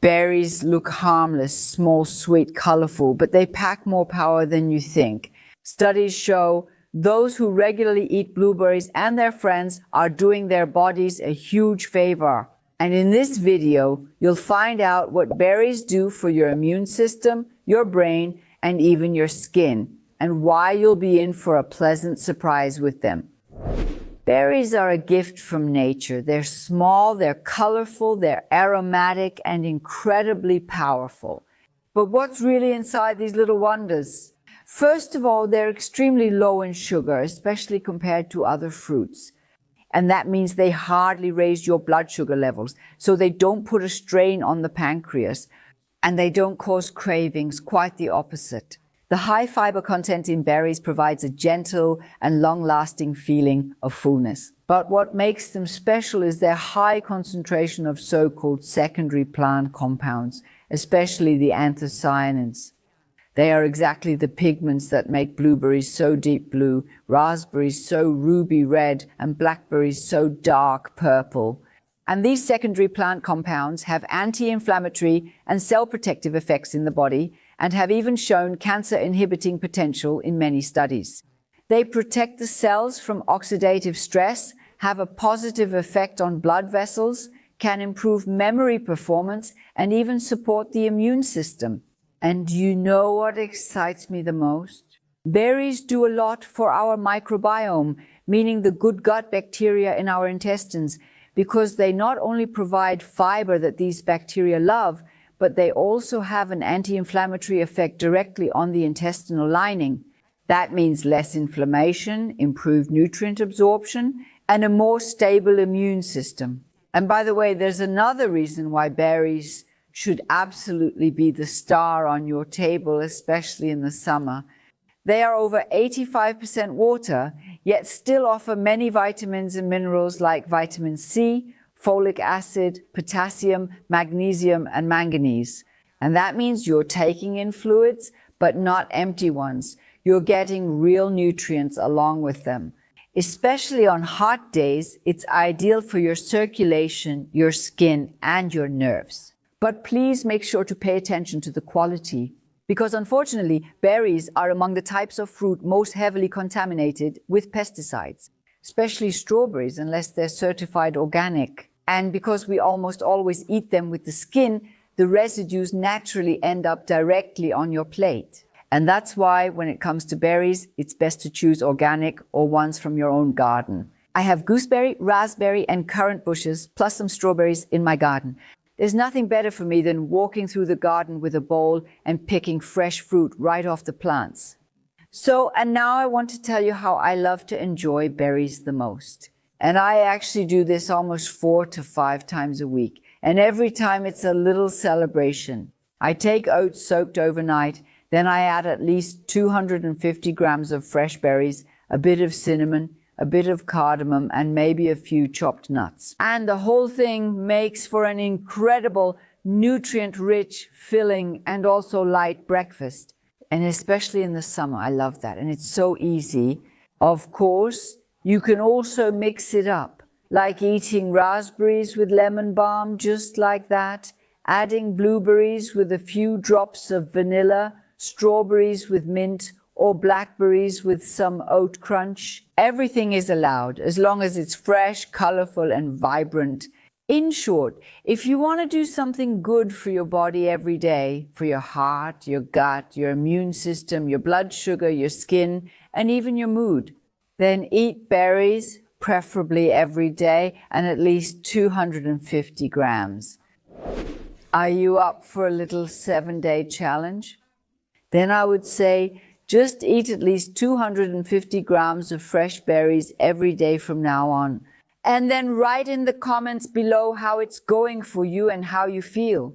Berries look harmless, small, sweet, colorful, but they pack more power than you think. Studies show those who regularly eat blueberries and their friends are doing their bodies a huge favor. And in this video, you'll find out what berries do for your immune system, your brain, and even your skin, and why you'll be in for a pleasant surprise with them. Berries are a gift from nature. They're small, they're colorful, they're aromatic, and incredibly powerful. But what's really inside these little wonders? First of all, they're extremely low in sugar, especially compared to other fruits. And that means they hardly raise your blood sugar levels, so they don't put a strain on the pancreas, and they don't cause cravings, quite the opposite. The high fiber content in berries provides a gentle and long-lasting feeling of fullness. But what makes them special is their high concentration of so-called secondary plant compounds, especially the anthocyanins. They are exactly the pigments that make blueberries so deep blue, raspberries so ruby red, and blackberries so dark purple. And these secondary plant compounds have anti-inflammatory and cell protective effects in the body, and have even shown cancer-inhibiting potential in many studies. They protect the cells from oxidative stress, have a positive effect on blood vessels, can improve memory performance, and even support the immune system. And you know what excites me the most? Berries do a lot for our microbiome, meaning the good gut bacteria in our intestines, because they not only provide fiber that these bacteria love, but they also have an anti-inflammatory effect directly on the intestinal lining. That means less inflammation, improved nutrient absorption, and a more stable immune system. And by the way, there's another reason why berries should absolutely be the star on your table, especially in the summer. They are over 85% water, yet still offer many vitamins and minerals like vitamin C, folic acid, potassium, magnesium, and manganese. And that means you're taking in fluids, but not empty ones. You're getting real nutrients along with them. Especially on hot days, it's ideal for your circulation, your skin, and your nerves. But please make sure to pay attention to the quality, because unfortunately, berries are among the types of fruit most heavily contaminated with pesticides, especially strawberries, unless they're certified organic. And because we almost always eat them with the skin, the residues naturally end up directly on your plate. And that's why when it comes to berries, it's best to choose organic or ones from your own garden. I have gooseberry, raspberry, and currant bushes, plus some strawberries in my garden. There's nothing better for me than walking through the garden with a bowl and picking fresh fruit right off the plants. And now I want to tell you how I love to enjoy berries the most. And I actually do this almost 4 to 5 times a week. And every time it's a little celebration. I take oats soaked overnight, then I add at least 250 grams of fresh berries, a bit of cinnamon, a bit of cardamom, and maybe a few chopped nuts. And the whole thing makes for an incredible, nutrient-rich, filling, and also light breakfast. And especially in the summer, I love that. And it's so easy. Of course, you can also mix it up, like eating raspberries with lemon balm, just like that, adding blueberries with a few drops of vanilla, strawberries with mint, or blackberries with some oat crunch. Everything is allowed, as long as it's fresh, colorful, and vibrant. In short, if you want to do something good for your body every day, for your heart, your gut, your immune system, your blood sugar, your skin, and even your mood, then eat berries, preferably every day, and at least 250 grams. Are you up for a little 7-day challenge? Then I would say just eat at least 250 grams of fresh berries every day from now on. And then write in the comments below how it's going for you and how you feel.